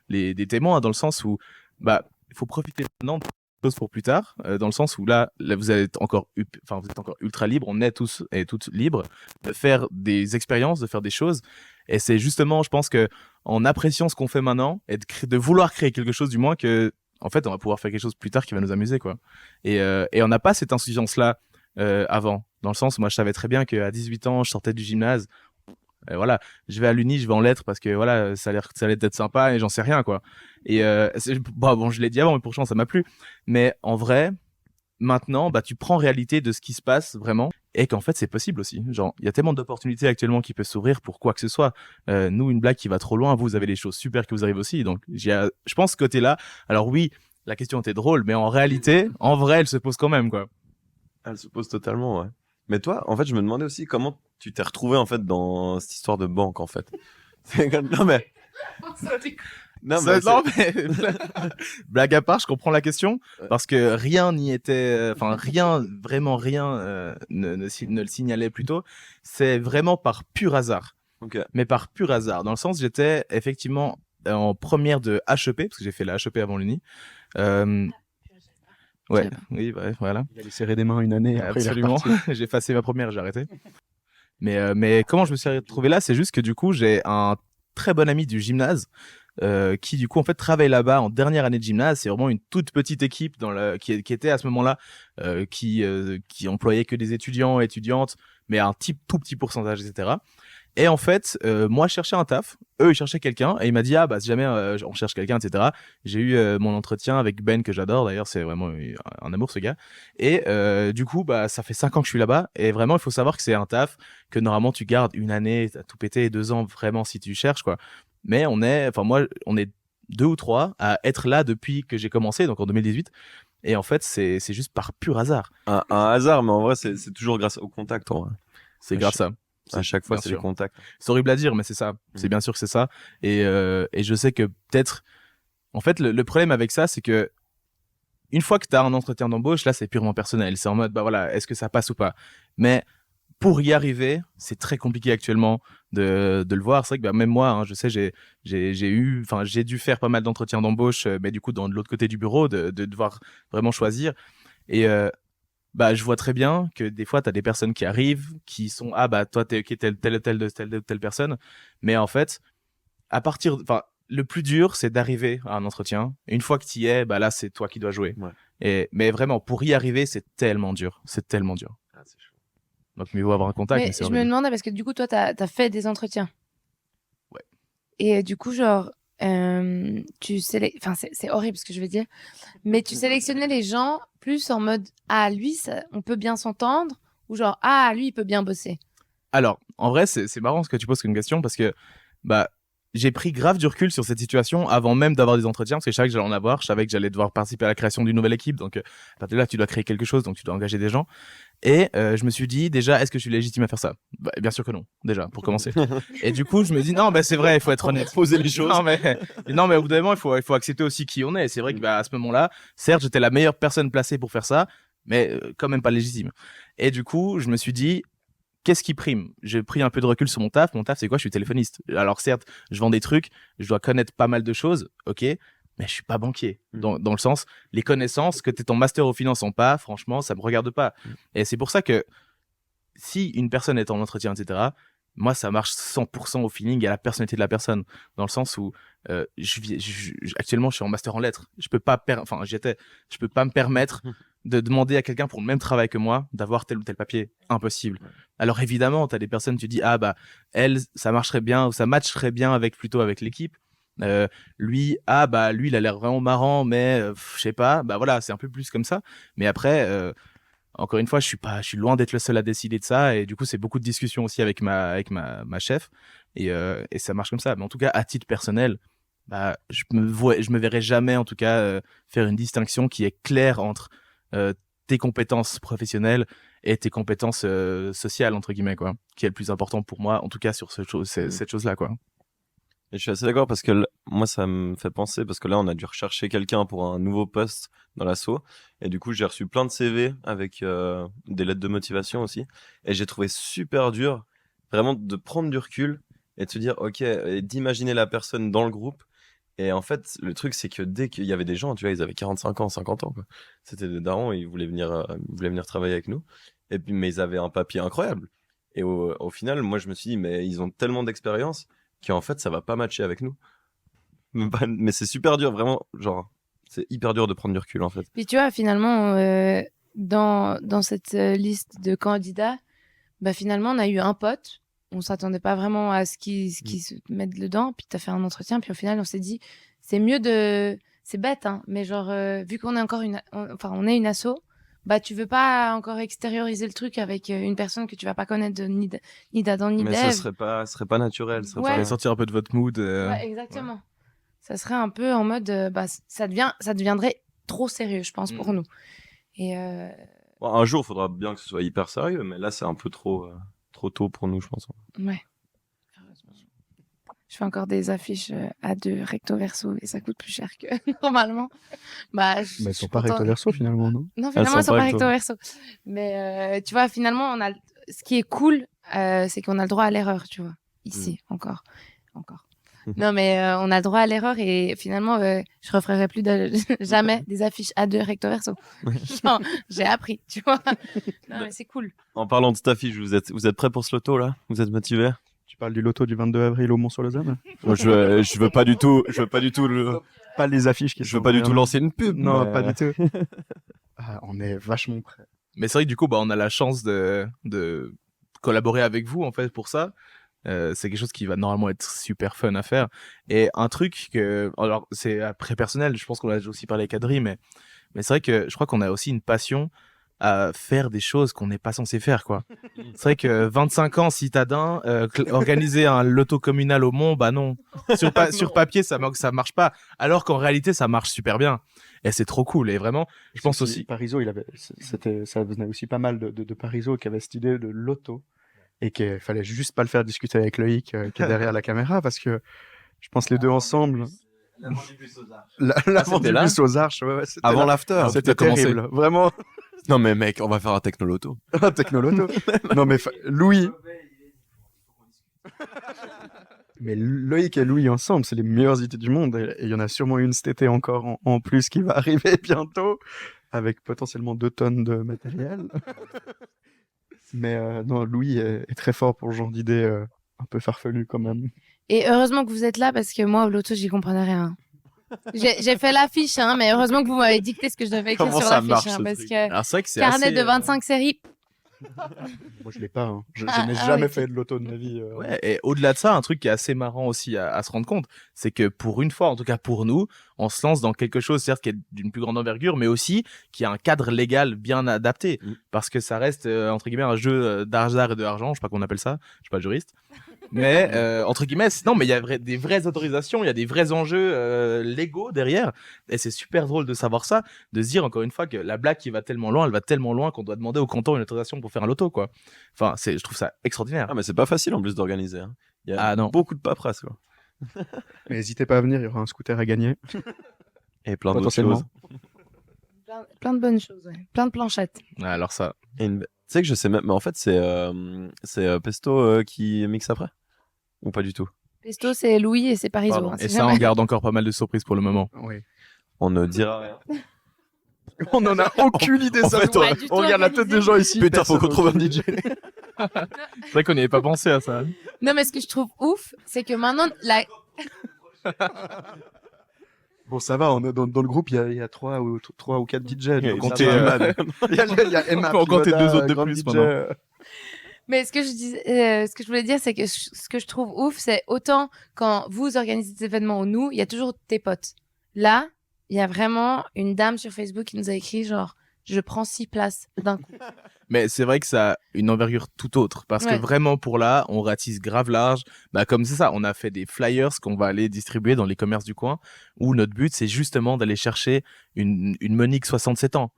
des témoins dans le sens où il faut profiter maintenant de choses pour plus tard, dans le sens où là vous êtes encore ultra libre. On est tous et toutes libres de faire des expériences, de faire des choses. Et c'est justement, je pense que en appréciant ce qu'on fait maintenant et de vouloir créer quelque chose, du moins que en fait on va pouvoir faire quelque chose plus tard qui va nous amuser quoi. Et on n'a pas cette insouciance là. Avant, dans le sens où moi je savais très bien qu'à 18 ans je sortais du gymnase, voilà, je vais à l'uni, je vais en lettres parce que voilà, ça allait être sympa et j'en sais rien quoi. Et je l'ai dit avant mais pour chance ça m'a plu, mais en vrai maintenant tu prends réalité de ce qui se passe vraiment et qu'en fait c'est possible aussi. Genre il y a tellement d'opportunités actuellement qui peuvent s'ouvrir pour quoi que ce soit. Nous, une blague qui va trop loin, vous avez des choses super qui vous arrivent aussi, donc je pense ce côté là. Alors oui, la question était drôle, mais en réalité en vrai elle se pose quand même quoi. Elle se pose totalement, ouais. Mais toi, en fait, je me demandais aussi comment tu t'es retrouvé en fait dans cette histoire de banque, en fait. Non mais, blague à part, je comprends la question parce que rien n'y était, rien, vraiment rien ne le signalait plus tôt. C'est vraiment par pur hasard. Okay. Mais par pur hasard, dans le sens, j'étais effectivement en première de HEP parce que j'ai fait la HEP avant l'uni. Ouais, oui, voilà. Il a serré des mains une année. Après absolument. J'ai effacé ma première, j'ai arrêté. Mais comment je me suis retrouvé là, c'est juste que du coup, j'ai un très bon ami du gymnase qui du coup en fait travaille là-bas en dernière année de gymnase. C'est vraiment une toute petite équipe qui était à ce moment-là qui employait que des étudiants et étudiantes, mais un tout petit pourcentage, etc. Et en fait, moi, je cherchais un taf. Eux, ils cherchaient quelqu'un. Et il m'a dit, si jamais on cherche quelqu'un, etc. J'ai eu mon entretien avec Ben, que j'adore. D'ailleurs, c'est vraiment un amour, ce gars. Et du coup, ça fait 5 ans que je suis là-bas. Et vraiment, il faut savoir que c'est un taf que normalement, tu gardes une année, t'as tout pété, 2 ans, vraiment, si tu cherches, quoi. Mais on est 2 ou 3 à être là depuis que j'ai commencé, donc en 2018. Et en fait, c'est juste par pur hasard. Un hasard, mais en vrai, c'est toujours grâce au contact, en vrai. C'est grâce à ça. À chaque fois, c'est le contact. C'est horrible à dire, mais c'est ça. C'est bien sûr que c'est ça. Et je sais que peut-être... En fait, le problème avec ça, c'est que une fois que tu as un entretien d'embauche, là, c'est purement personnel. C'est en mode, voilà, est-ce que ça passe ou pas? Mais pour y arriver, c'est très compliqué actuellement de le voir. C'est vrai que même moi, hein, je sais, j'ai dû faire pas mal d'entretiens d'embauche, mais du coup, dans l'autre côté du bureau, de devoir vraiment choisir. Et... je vois très bien que des fois, tu as des personnes qui arrivent, qui sont, toi, t'es telle personne. Mais en fait, le plus dur, c'est d'arriver à un entretien. Et une fois que tu y es, là, c'est toi qui dois jouer. Ouais. Mais vraiment, pour y arriver, c'est tellement dur. C'est tellement dur. Ah, c'est chaud. Donc, mieux vaut avoir un contact. Mais je me demandais, parce que du coup, toi, t'as fait des entretiens. Ouais. Et du coup, genre, c'est horrible ce que je veux dire, mais tu sélectionnais les gens plus en mode lui on peut bien s'entendre, ou genre lui il peut bien bosser. Alors en vrai c'est marrant ce que tu poses comme question parce que j'ai pris grave du recul sur cette situation avant même d'avoir des entretiens parce que je savais que j'allais en avoir, je savais que j'allais devoir participer à la création d'une nouvelle équipe, donc à partir de là tu dois créer quelque chose, donc tu dois engager des gens. Et je me suis dit déjà, est-ce que je suis légitime à faire ça? Bien sûr que non, déjà pour commencer. Et du coup je me dis non, c'est vrai, il faut être honnête, poser les choses. non mais au bout d'un moment il faut accepter aussi qui on est. C'est vrai que à ce moment-là, certes j'étais la meilleure personne placée pour faire ça, mais quand même pas légitime. Et du coup je me suis dit, qu'est-ce qui prime? J'ai pris un peu de recul sur mon taf. Mon taf, c'est quoi? Je suis téléphoniste. Alors certes, je vends des trucs, je dois connaître pas mal de choses, ok, mais je suis pas banquier. Dans le sens, les connaissances que t'es en master aux finances en pas, franchement, ça me regarde pas. Et c'est pour ça que si une personne est en entretien, etc., moi, ça marche 100% au feeling et à la personnalité de la personne. Dans le sens où actuellement, je suis en master en lettres. Je peux pas me permettre de demander à quelqu'un pour le même travail que moi d'avoir tel ou tel papier. Impossible. Alors évidemment, tu as des personnes, tu dis elle, ça marcherait bien ou ça matcherait bien plutôt avec l'équipe. Lui, lui, il a l'air vraiment marrant, mais je sais pas. Voilà, c'est un peu plus comme ça. Mais après, encore une fois, je suis loin d'être le seul à décider de ça. Et du coup, c'est beaucoup de discussions aussi avec ma chef. Et ça marche comme ça. Mais en tout cas, à titre personnel, je me verrai jamais, en tout cas, faire une distinction qui est claire entre tes compétences professionnelles et tes compétences sociales, entre guillemets, quoi, qui est le plus important pour moi, en tout cas sur cette chose-là, quoi. Et je suis assez d'accord parce que moi, ça me fait penser parce que là, on a dû rechercher quelqu'un pour un nouveau poste dans l'asso. Et du coup, j'ai reçu plein de CV avec des lettres de motivation aussi. Et j'ai trouvé super dur vraiment de prendre du recul et de se dire, OK, et d'imaginer la personne dans le groupe. Et en fait, le truc, c'est que dès qu'il y avait des gens, tu vois, ils avaient 45 ans, 50 ans, quoi. C'était des darons, ils voulaient venir travailler avec nous. Et puis, mais ils avaient un papier incroyable. Et au final, moi, je me suis dit, mais ils ont tellement d'expérience qu'en fait, ça va pas matcher avec nous. Mais c'est super dur, vraiment, genre, c'est hyper dur de prendre du recul, en fait. Puis tu vois, finalement, dans cette liste de candidats, bah, finalement, on a eu un pote. On s'attendait pas vraiment à ce qu'ils se mettent dedans. Puis tu as fait un entretien. Puis au final, on s'est dit, c'est mieux de... C'est bête, hein, mais genre, vu qu'on est encore on est une asso, bah, tu veux pas encore extérioriser le truc avec une personne que tu vas pas connaître ni d'Adam ni Mais d'Ève. ce serait pas naturel. Ce serait Ouais. Fallait sortir un peu de votre mood. Ouais, exactement. Ça serait un peu en mode, bah, ça deviendrait trop sérieux, je pense, pour nous. Et Bon, un jour, il faudra bien que ce soit hyper sérieux, mais là, c'est un peu trop tôt pour nous, je pense. ouais. Je fais encore des affiches A2 recto verso et ça coûte plus cher que normalement. Bah, Mais elles sont pas recto verso finalement, non? Non, finalement, elles sont sont pas pas recto. recto verso. Mais tu vois, finalement, ce qui est cool, c'est qu'on a le droit à l'erreur, tu vois. Ici, encore. Non, mais on a le droit à l'erreur et finalement, je referai plus jamais des affiches A2 recto verso. Genre, j'ai appris, tu vois. Non, mais c'est cool. En parlant de cette affiche, vous êtes prêts pour ce loto, là? Vous êtes motivés? Tu parles du loto du 22 avril au Mont-sur-Lausanne? Moi, je veux pas du tout, Pas les affiches qui je sont veux pas du tout derrière lancer une pub. nous. Non, mais- pas du tout. Ah, on est vachement prêts. Mais c'est vrai que du coup, bah, on a la chance de collaborer avec vous, en fait, pour ça. C'est quelque chose qui va normalement être super fun à faire. Et un truc alors, c'est après personnel, je pense qu'on a aussi parlé avec Adri, mais c'est vrai que je crois qu'on a aussi une passion à faire des choses qu'on n'est pas censé faire, quoi. C'est vrai que 25 ans citadin, organiser un loto communal au Mont, bah non. Sur papier, ça marche pas. Alors qu'en réalité, ça marche super bien. Et c'est trop cool. Et vraiment, je pense aussi. Parizeau, ça venait aussi pas mal de Parizeau qui avait cette idée de loto et qu'il fallait juste pas le faire discuter avec Loïc qui est derrière la caméra parce que je pense les deux ensemble. L'avant du là bus aux Arches, ouais, c'était Avant là. l'after. C'était commencé. terrible, vraiment. Non, mais mec, on va faire un technoloto. Un technoloto. Non mais Louis. Mais Loïc et Louis ensemble, c'est les meilleures idées du monde. Et il y en a sûrement une cet été encore en plus qui va arriver bientôt, avec potentiellement 2 tonnes de matériel. Mais non, Louis est très fort pour ce genre d'idées un peu farfelues quand même. Et heureusement que vous êtes là parce que moi, au loto, j'y comprenais rien. J'ai fait l'affiche, hein, mais heureusement que vous m'avez dicté ce que je devais écrire Comment sur ça l'affiche. marche, Hein, ce parce truc que Alors c'est vrai que c'est carnet assez, de 25 séries. Moi, je l'ai pas. Hein. Je Ah, n'ai ah jamais ouais. fait de loto de ma vie. Ouais, et au-delà de ça, un truc qui est assez marrant aussi à se rendre compte, c'est que pour une fois, en tout cas pour nous, on se lance dans quelque chose, certes, qui est d'une plus grande envergure, mais aussi qui a un cadre légal bien adapté. Parce que ça reste, entre guillemets, un jeu d'argent et de argent, je sais pas qu'on appelle ça, je suis pas juriste. Mais, entre guillemets, non, mais il y a des vraies autorisations, il y a des vrais enjeux légaux derrière. Et c'est super drôle de savoir ça, de se dire encore une fois que la blague qui va tellement loin, elle va tellement loin qu'on doit demander au canton une autorisation pour faire un loto, quoi. Enfin, je trouve ça extraordinaire. Ah, mais c'est pas facile en plus d'organiser. Hein. Il y a Ah, non. beaucoup de paperasse, quoi. Mais n'hésitez pas à venir, il y aura un scooter à gagner. Et plein d'autres Potentiellement. choses. Plein de bonnes choses, ouais. Plein de planchettes. Ouais, alors ça. Tu sais que je sais même, mais en fait, c'est Pesto qui mixe après? Ou pas du tout? Pesto, c'est Louis et c'est Parizeau. Pardon. Hein, Et si ça, on jamais. garde encore pas mal de surprises pour le moment. Oui. On ne dira rien. On n'en a aucune idée. En ça fait, se voit. pas du tout On regarde la tête organisé. des gens ici. Putain, faut personne qu'on trouve un n'a DJ. C'est vrai qu'on n'y avait pas pensé à ça. Non, mais ce que je trouve ouf, c'est que maintenant, Bon, ça va, on est dans le groupe, il y a 3 ou 4 DJ. Il y a donc compté, ça va. Il y a Emma, On peut en compter Pivoda, 2 autres de grand plus DJ. maintenant. Mais ce que je voulais dire, c'est que ce que je trouve ouf, c'est autant quand vous organisez des événements ou nous, il y a toujours tes potes. Là, il y a vraiment une dame sur Facebook qui nous a écrit genre, je prends 6 places d'un coup. Mais c'est vrai que ça a une envergure tout autre. Parce Ouais. que vraiment, pour là, on ratisse grave large. Bah, comme c'est ça, on a fait des flyers qu'on va aller distribuer dans les commerces du coin, où notre but, c'est justement d'aller chercher une Monique 67 ans.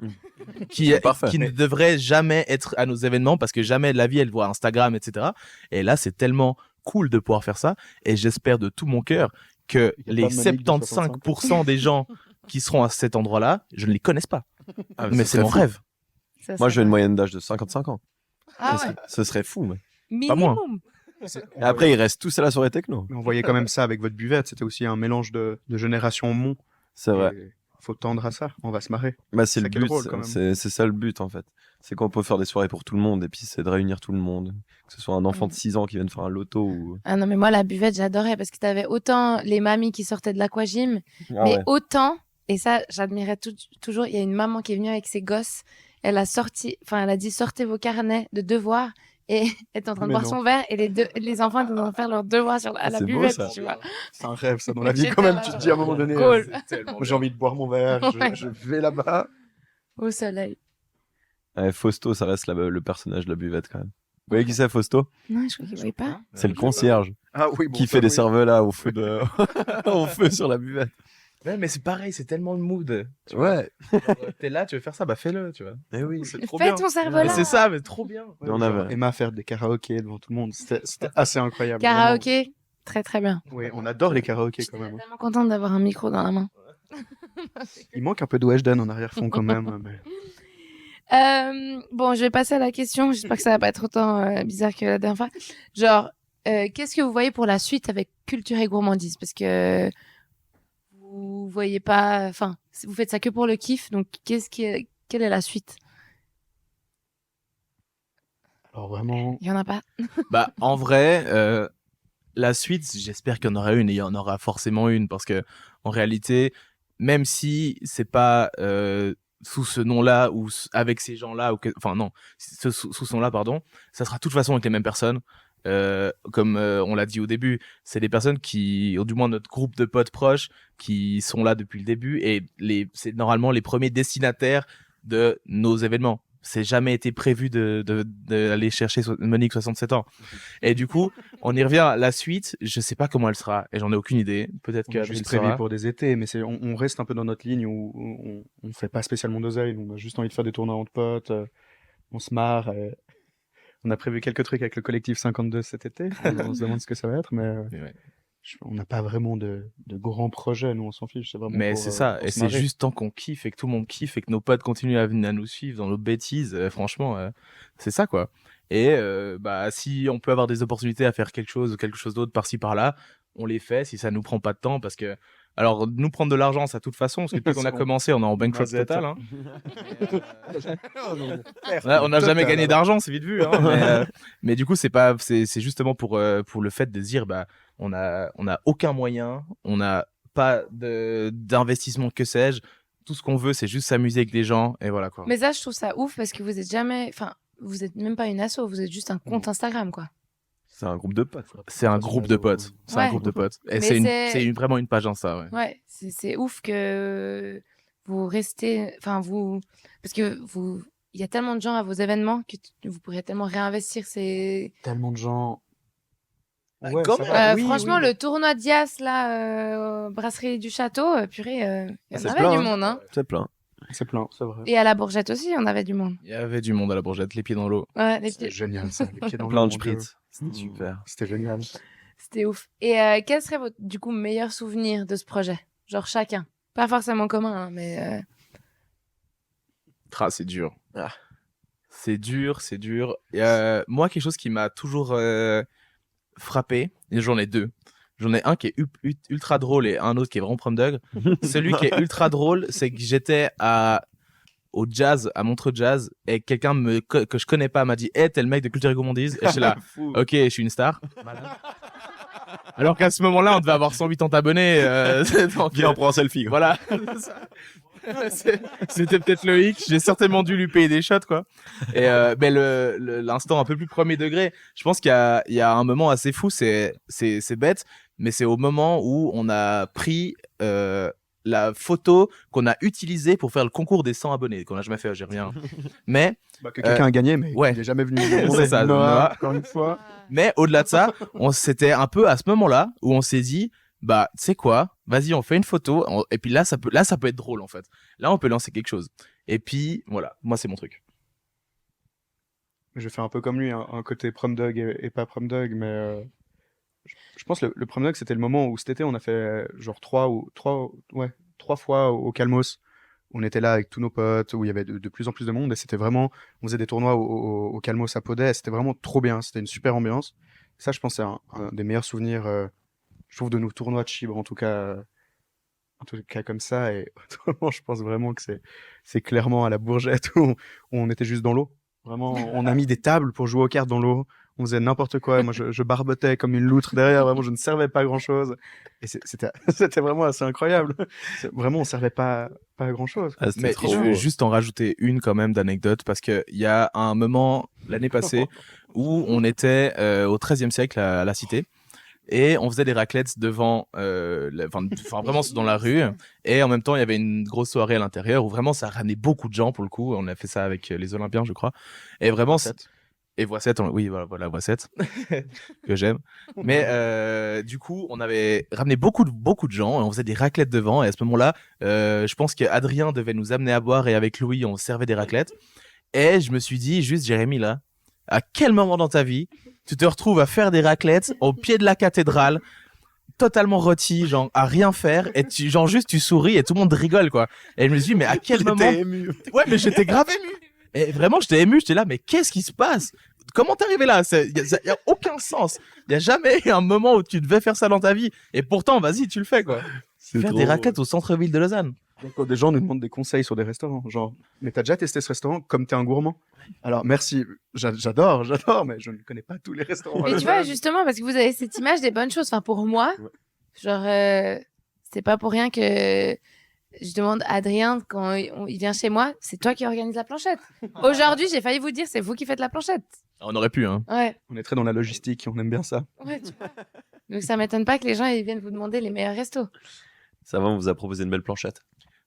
qui ne devrait jamais être à nos événements parce que jamais de la vie, elle voit Instagram, etc. Et là, c'est tellement cool de pouvoir faire ça. Et j'espère de tout mon cœur que Il y a les pas de Monique de 75% des gens qui seront à cet endroit-là, je ne les connaisse pas. Ah, Mais ce c'est serait mon fou. rêve. Ça Moi, serait j'ai une pas- moyenne d'âge de 55 ans. Ah Ce ouais. serait- Ce serait fou. Mais. Pas moi. Minimum. Et après, ils restent tous à la soirée techno. Mais on voyait quand même ça avec votre buvette. C'était aussi un mélange de génération Mont. C'est vrai. Et faut tendre à ça. On va se marrer. Bah, c'est Ça, le quel but. rôle, quand même. C'est ça le but, en fait. C'est qu'on peut faire des soirées pour tout le monde. Et puis, c'est de réunir tout le monde. Que ce soit un enfant de 6 ans qui vienne faire un loto ou. Ah non, mais moi, la buvette, j'adorais parce que t'avais autant les mamies qui sortaient de l'aquagym, Ah mais ouais. autant, et ça, j'admirais toujours, il y a une maman qui est venue avec ses gosses, elle a dit sortez vos carnets de devoirs et elle était en train de Mais boire non. son verre et les enfants étaient en train de faire leurs devoirs à la C'est beau, buvette, ça. tu vois. C'est un rêve, ça, dans la vie, J'étais quand même. là, Tu te dis à un moment donné, Cool. j'ai envie de boire mon verre. Ouais. Je vais là-bas. Au soleil. Ouais, Fausto, ça reste le personnage de la buvette, quand même. Vous voyez qui c'est, Fausto? Non, je crois qu'il voyait pas. C'est le concierge Ah oui, bon, qui ça, fait des oui. cervelas au feu au feu sur la buvette. Ouais, mais c'est pareil, c'est tellement le mood. Ouais. T'es là, tu veux faire ça, bah fais-le, tu vois. Eh oui. C'est trop Fais bien. ton Mais cerveau-là. c'est ça, mais trop bien. Ouais, On genre, avait- Emma faire des karaokés devant tout le monde. C'était assez incroyable. Karaoké, très très bien. Vraiment. Oui, on adore les karaokés Je quand suis même. tellement contente d'avoir un micro dans la main. Il manque un peu de Weshden en arrière-fond quand même. Mais... Bon, je vais passer à la question. J'espère que ça va pas être autant bizarre que la dernière fois. Genre, qu'est-ce que vous voyez pour la suite avec culture et gourmandise? Parce que vous voyez pas, enfin, vous faites ça que pour le kiff. Donc, quelle est la suite? Alors vraiment, Il y en a pas. Bah, en vrai, la suite, j'espère qu'il y en aura une et il y en aura forcément une parce que, en réalité, même si c'est pas sous ce nom-là ou avec ces gens-là, enfin non, sous ce nom-là, pardon, ça sera de toute façon avec les mêmes personnes. Comme on l'a dit au début, c'est des personnes qui, ou du moins notre groupe de potes proches, qui sont là depuis le début et c'est normalement les premiers destinataires de nos événements. C'est jamais été prévu d'aller chercher Monique 67 ans. Et du coup, on y revient. La suite, je sais pas comment elle sera et j'en ai aucune idée. Peut-être on est qu'Avril juste prévu sera. pour des étés, mais on reste un peu dans notre ligne où on fait pas spécialement d'oseille. On a juste envie de faire des tournois entre potes. On se marre. On a prévu quelques trucs avec le collectif 52 cet été. On se demande ce que ça va être, mais Ouais. on n'a pas vraiment de grands projets. Nous, on s'en fiche. C'est vraiment Mais pour, c'est ça, pour et se c'est marrer. juste tant qu'on kiffe et que tout le monde kiffe et que nos potes continuent à venir nous suivre dans nos bêtises, franchement, c'est ça quoi. Et bah si on peut avoir des opportunités à faire quelque chose d'autre par-ci par-là, on les fait si ça nous prend pas de temps parce que alors nous prendre de l'argent, ça de toute façon parce que depuis qu'on a On- commencé, on est en bankrupt Mazette. total. Hein. On n'a jamais gagné d'argent, c'est vite vu. Hein, mais du coup, c'est justement pour le fait de dire, bah, on a aucun moyen, on n'a pas d'investissement, que sais-je. Tout ce qu'on veut, c'est juste s'amuser avec des gens et voilà quoi. Mais ça, je trouve ça ouf parce que vous êtes jamais, enfin, vous êtes même pas une asso, vous êtes juste un compte Instagram, quoi. C'est un groupe de potes. quoi. C'est un groupe de potes. C'est un Ouais. groupe de potes. Et Mais c'est vraiment une page Insta, ouais. Ouais, c'est ouf que vous restez, enfin parce que il y a tellement de gens à vos événements que vous pourriez tellement réinvestir ces. Tellement de gens. Bah, Ouais, quand ça même. va. Oui, Franchement, oui. le tournoi Dias là, brasserie du château, purée, il y en C'est avait plein, du hein. monde, hein. C'est plein. C'est plein, c'est vrai. Et à la Bourgette aussi, on avait du monde. Il y avait du monde à la Bourgette, les pieds dans l'eau. Ouais, les C'était petits- génial ça. Les pieds dans Plein l'eau, de mon Dieu. spritz. C'était super. C'était génial. C'était ouf. Et quel serait votre, du coup, meilleur souvenir de ce projet? Genre chacun. Pas forcément commun, hein, mais. C'est dur. Ah. C'est dur, c'est dur. Et, moi, quelque chose qui m'a toujours frappé, et j'en ai deux. J'en ai un qui est ultra drôle et un autre qui est vraiment prom dog. Celui qui est ultra drôle, c'est que j'étais au jazz, à Montreux Jazz, et quelqu'un que je connais pas m'a dit hey, t'es le mec de Culture et Gourmandise. Et je suis là, Fou. ok, je suis une star. Alors qu'à ce moment-là, on devait avoir 180 abonnés. Donc, Viens, on prend un selfie. quoi. voilà. C'était peut-être le hic. J'ai certainement dû lui payer des shots, quoi. Et mais l'instant un peu plus premier degré, je pense qu'il y a un moment assez fou. C'est bête, mais c'est au moment où on a pris la photo qu'on a utilisée pour faire le concours des 100 abonnés, qu'on n'a jamais fait, j'ai rien. Mais Bah, que quelqu'un a gagné, mais ouais. il est jamais venu. C'est ça, Noah. Encore une fois. Mais au-delà de ça, c'était un peu à ce moment-là où on s'est dit, bah, tu sais quoi, vas-y, on fait une photo, et puis là, ça peut être drôle, en fait. Là, on peut lancer quelque chose. Et puis, voilà, moi, c'est mon truc. Je vais faire un peu comme lui, un côté prom dog et pas prom dog, mais Je pense le premier Noël, c'était le moment où cet été, on a fait genre 3 fois au Calmos. On était là avec tous nos potes, où il y avait de plus en plus de monde, et c'était vraiment, on faisait des tournois au Calmos à Podé, et c'était vraiment trop bien, c'était une super ambiance. Ça, je pense, c'est un des meilleurs souvenirs, je trouve, de nos tournois de Chibre, en tout cas comme ça, et autrement, je pense vraiment que c'est clairement à la Bourgette où on était juste dans l'eau. Vraiment, on a mis des tables pour jouer aux cartes dans l'eau. On faisait n'importe quoi. Moi, je barbotais comme une loutre derrière. Vraiment, je ne servais pas à grand chose. Et c'était vraiment assez incroyable. Vraiment, on servait pas à grand chose. Ah, c'était Mais trop je veux beau. juste en rajouter une quand même d'anecdote parce que il y a un moment l'année passée où on était au XIIIe siècle à la Cité et on faisait des raclettes devant, enfin vraiment dans la rue, et en même temps il y avait une grosse soirée à l'intérieur où vraiment ça ramenait beaucoup de gens pour le coup. On a fait ça avec les Olympiens, je crois, et vraiment et Voix 7, oui, voilà Voix 7 que j'aime. Mais du coup, on avait ramené beaucoup de gens et on faisait des raclettes devant. Et à ce moment-là, je pense qu'Adrien devait nous amener à boire et avec Louis, on servait des raclettes. Et je me suis dit, juste Jérémy, là, à quel moment dans ta vie tu te retrouves à faire des raclettes au pied de la cathédrale, totalement rôti, genre à rien faire, et genre juste tu souris et tout le monde rigole, quoi. Et je me suis dit, mais à quel moment. ému. Ouais, mais j'étais grave ému. Et vraiment, j'étais ému, j'étais là, mais qu'est-ce qui se passe? Comment t'es arrivé là? Y a aucun sens. Y a jamais un moment où tu devais faire ça dans ta vie. Et pourtant, vas-y, tu le fais, quoi. Faire des raclettes au centre-ville de Lausanne. Quand des gens nous demandent des conseils sur des restaurants, genre, mais t'as déjà testé ce restaurant comme t'es un gourmand? Alors, merci, j'adore, mais je ne connais pas tous les restaurants. Mais tu vois, justement, parce que vous avez cette image des bonnes choses. Enfin, pour moi, Ouais. genre, c'est pas pour rien que je demande à Adrien quand il vient chez moi, c'est toi qui organise la planchette. Aujourd'hui, j'ai failli vous dire, c'est vous qui faites la planchette. On aurait pu, hein. Ouais. On est très dans la logistique, on aime bien ça. Ouais, tu vois. Donc ça m'étonne pas que les gens ils viennent vous demander les meilleurs restos. Ça va, on vous a proposé une belle planchette.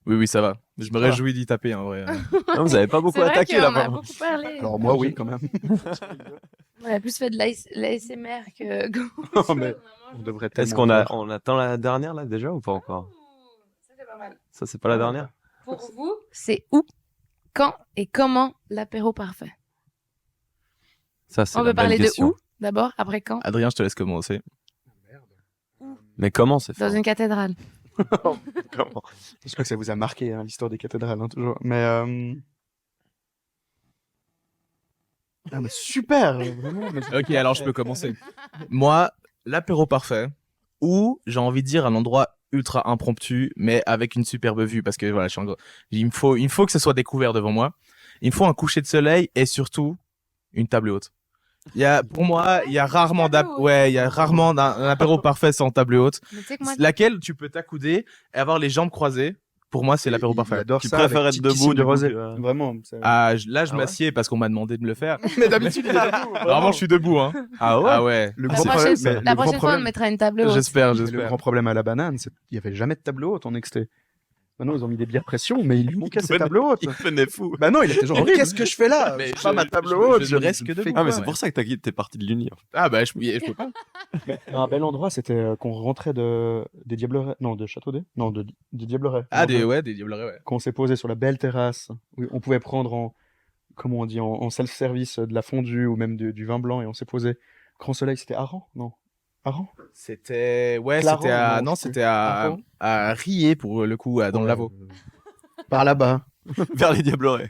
Oui, ça va. Je me réjouis d'y taper, en vrai. Non, vous avez pas beaucoup C'est vrai attaqué qu'on là-bas. a beaucoup parlé. Alors moi, oui, quand même. On a plus fait de l'ASMR que. Non, mais on devrait tellement Est-ce qu'on faire. on attend la dernière là déjà ou pas encore? Ça c'est pas mal. Ça, c'est pas la dernière? Pour vous, c'est où, quand et comment l'apéro parfait? Ça, c'est On la veut parler belle question. de où d'abord, après quand? Adrien, je te laisse commencer. Mais comment c'est Dans fait? une cathédrale. Comment? Je crois que ça vous a marqué, hein, l'histoire des cathédrales, hein, toujours. Mais ah, mais super, vraiment. Ok, alors je peux commencer. Moi, l'apéro parfait, ou j'ai envie de dire un endroit ultra impromptu, mais avec une superbe vue, parce que voilà, il me faut que ce soit découvert devant moi. Il me faut un coucher de soleil et surtout une table haute. Pour moi, il y a rarement un apéro parfait sans table haute, Mais tu sais que moi, laquelle tu peux t'accouder et avoir les jambes croisées. Pour moi, c'est l'apéro parfait. J'adore Tu ça. préfères avec être petite piscine debout, de du coup, rosée. que- Vraiment. Ah, là, je Ah ouais m'assieds parce qu'on m'a demandé de me le faire. Mais d'habitude, il est debout. Vraiment, je suis debout, hein. Ah ouais? Ah ouais. Le la grand prochaine, problème, mais la le grand prochaine fois, on problème, mettra une table haute. J'espère. le grand problème à la banane, c'est qu'il n'y avait jamais de table haute en XT. Maintenant, ils ont mis des bières pression, mais il lui manquait ses tables hautes. Il venait fou. Bah non, il était genre, qu'est-ce que je fais là? Mais C'est pas ma table je haute. ne reste que debout. Ah, mais Ouais. c'est pour ça que t'es parti de l'Uni. Ah bah je peux pas. Un bel endroit, c'était qu'on rentrait des Diablerets. Non, de Châteaudet. Non, de Diablerets. Ah des diablerets, ouais. Qu'on s'est posé sur la belle terrasse. Oui, on pouvait prendre comment on dit, en self-service de la fondue ou même du vin blanc et on s'est posé. Grand Soleil, c'était Aran? Non. Aran? C'était Clarence, c'était à non, non, je sais c'était plus. à Arran à Riez pour le coup dans le Lavaux. Par là-bas. Vers les Diablerets.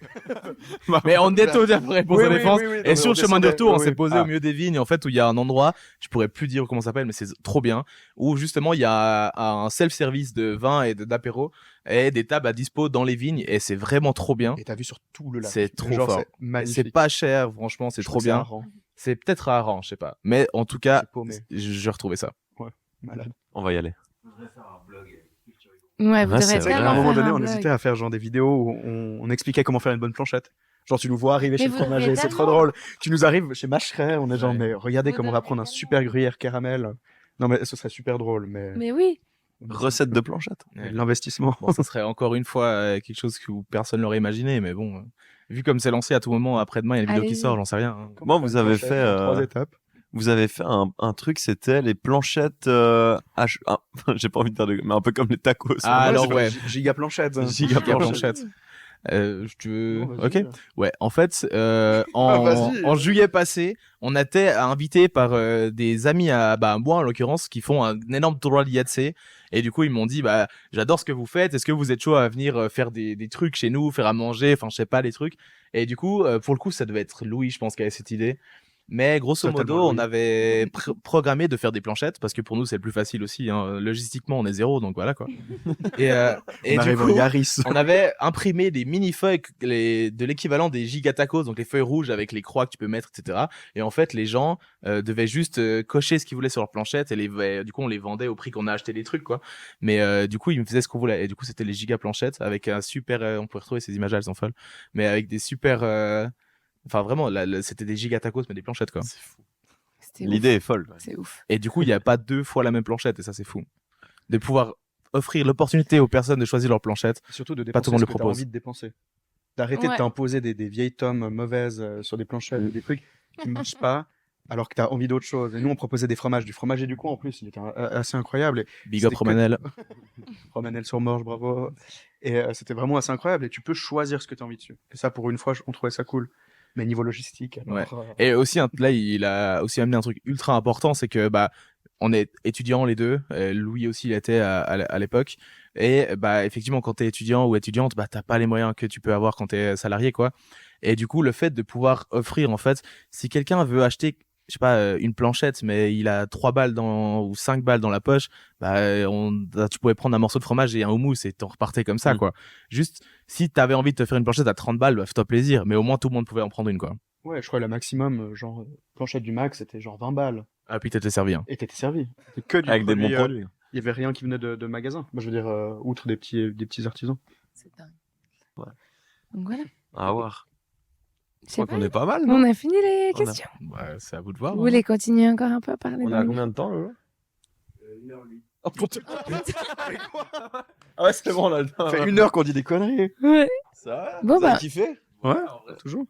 Mais on est au diablerets pour sa défense. Et sur le chemin de retour, on s'est posé Ah. au milieu des vignes, en fait, où il y a un endroit, je pourrais plus dire comment ça s'appelle, mais c'est trop bien, où justement il y a un self-service de vin et d'apéro et des tables à dispo dans les vignes, et c'est vraiment trop bien. Et t'as vu sur tout le lac. C'est trop Genre, fort. C'est magnifique. C'est pas cher, franchement, c'est Je trop crois que c'est bien. Aran. C'est peut-être à Aran, je sais pas. Mais en tout cas, C'est paumé. j'ai retrouvé ça. Malade. On va y aller. Ouais, vous Ouais, devrez c'est vrai. tellement À un moment faire donné, un on blog. hésitait à faire genre des vidéos où on expliquait comment faire une bonne planchette. Genre, tu nous vois arriver Mais chez le vous devriez fromager, c'est trop tellement. drôle. Tu nous arrives chez Macheret, on est genre, Ouais. mais regardez Vous comment on va devriez prendre un tellement. super gruyère caramel. Non, mais ce serait super drôle, mais Mais oui. Recette de planchette. Ouais. l'investissement. Bon, ça serait encore une fois quelque chose que personne n'aurait imaginé, mais bon, vu comme c'est lancé à tout moment, après-demain, il y a une vidéo qui Allez-y. sort, j'en sais rien. Hein. Moi, vous avez fait, Trois étapes. Vous avez fait un truc, c'était les planchettes j'ai pas envie de dire mais un peu comme les tacos. Ah, alors, ouais. Giga planchette. hein. Giga Giga planchette. Tu veux... Non, vas-y. Ok. Ouais, en fait, vas-y. en juillet passé, on était invité par des amis moi en l'occurrence, qui font un énorme tournoi d'IATC. Et du coup, ils m'ont dit, j'adore ce que vous faites. Est-ce que vous êtes chaud à venir faire des trucs chez nous, faire à manger, enfin, je sais pas, des trucs. Et du coup, pour le coup, ça devait être Louis, je pense, qui avait cette idée. Mais grosso Totalement, modo, on Louis. avait programmé de faire des planchettes parce que pour nous, c'est le plus facile aussi. Hein. Logistiquement, on est zéro, donc voilà quoi. Et, On arrive au Yaris. on avait imprimé des mini-feuilles de l'équivalent des gigatacos, donc les feuilles rouges avec les croix que tu peux mettre, etc. Et en fait, les gens devaient juste cocher ce qu'ils voulaient sur leur planchette et du coup, on les vendait au prix qu'on a acheté les trucs, quoi. Mais du coup, ils me faisaient ce qu'on voulait. Et du coup, c'était les giga planchettes avec un super. On pouvait retrouver ces images, elles sont folles. Mais avec des super. Enfin, vraiment, c'était des gigatacos, mais des planchettes, quoi. C'est fou. C'était ouf. L'idée est folle. Ouais. C'est ouf. Et du coup, il n'y a pas 2 fois la même planchette, et ça, c'est fou. De pouvoir offrir l'opportunité aux personnes de choisir leur planchette. Surtout de Pas tout dépenser le monde ce le que t'as propose. envie de dépenser. D'arrêter de Ouais. t'imposer des vieilles tomes mauvaises sur des planchettes, des trucs qui ne marchent pas, alors que t'as envie d'autre chose. Et nous, on proposait des fromages. Du fromage et du coin, en plus, il était assez incroyable. Et Big up c'était que- Romanel. Romanel sur Morge, bravo. Et c'était vraiment assez incroyable. Et tu peux choisir ce que tu as envie dessus. Et ça, pour une fois, on trouvait ça cool. Mais niveau logistique, alors, Et aussi, là, il a aussi amené un truc ultra important, c'est que on est étudiants les deux. Louis aussi, il était à l'époque. Et effectivement, quand t'es étudiant ou étudiante, t'as pas les moyens que tu peux avoir quand t'es salarié, quoi. Et du coup, le fait de pouvoir offrir, en fait, si quelqu'un veut acheter, je sais pas, une planchette, mais il a 3 balles ou 5 balles dans la poche, tu pouvais prendre un morceau de fromage et un houmous et t'en repartais comme ça, quoi. Juste, si t'avais envie de te faire une planchette à 30 balles, fais-toi plaisir. Mais au moins, tout le monde pouvait en prendre une, quoi. ouais, je crois la maximum, planchette du max, c'était genre 20 balles. Ah, puis t'étais servi, hein. Et t'étais servi. C'était que du Avec des produit, bons produits. il y avait rien qui venait de magasin. Moi, je veux dire, outre des petits artisans. C'est dingue. Ouais. Donc voilà. À voir. Je Je sais crois pas. qu'on est pas mal, On non a fini les On a- questions. C'est à vous de voir. Vous hein. voulez continuer encore un peu à parler On dans a les- combien de temps, là Oh, putain. Ah ouais, c'est bon, là. Ça fait 1 heure qu'on dit des conneries. Ouais. Ça va Bon, Vous avez bah. kiffé Ouais, toujours.